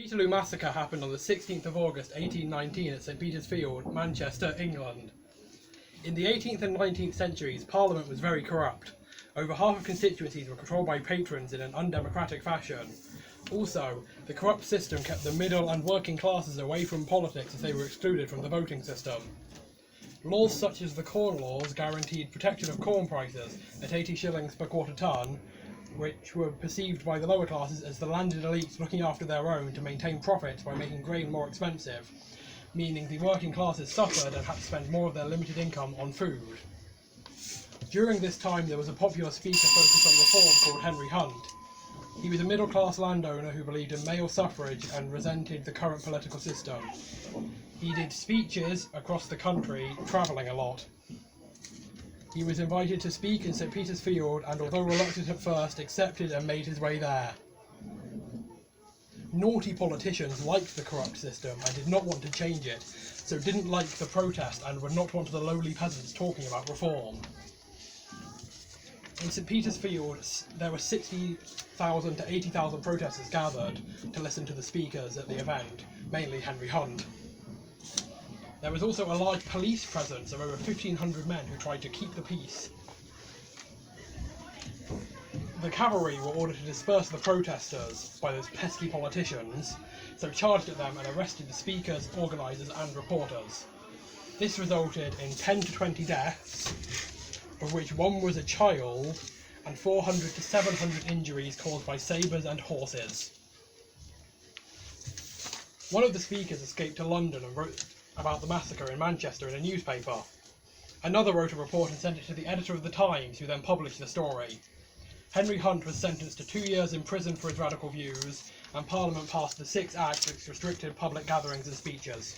Peterloo massacre happened on the 16th of August 1819 at St Peter's Field, Manchester, England. In the 18th and 19th centuries, Parliament was very corrupt. Over half of constituencies were controlled by patrons in an undemocratic fashion. Also, the corrupt system kept the middle and working classes away from politics as they were excluded from the voting system. Laws such as the Corn Laws guaranteed protection of corn prices at 80 shillings per quarter tonne, which were perceived by the lower classes as the landed elites looking after their own to maintain profits by making grain more expensive, meaning the working classes suffered and had to spend more of their limited income on food. During this time there was a popular speaker focused on reform called Henry Hunt. He was a middle-class landowner who believed in male suffrage and resented the current political system. He did speeches across the country, travelling a lot. He was invited to speak in St Peter's Field and, although reluctant at first, accepted and made his way there. Naughty politicians liked the corrupt system and did not want to change it, so didn't like the protest and would not want the lowly peasants talking about reform. In St Peter's Field, there were 60,000 to 80,000 protesters gathered to listen to the speakers at the event, mainly Henry Hunt. There was also a large police presence of over 1,500 men who tried to keep the peace. The cavalry were ordered to disperse the protesters by those pesky politicians, so charged at them and arrested the speakers, organisers and reporters. This resulted in 10 to 20 deaths, of which one was a child, and 400 to 700 injuries caused by sabres and horses. One of the speakers escaped to London and wrote about the massacre in Manchester in a newspaper. Another wrote a report and sent it to the editor of the Times, who then published the story. Henry Hunt was sentenced to 2 years in prison for his radical views, and Parliament passed the 6 Acts which restricted public gatherings and speeches.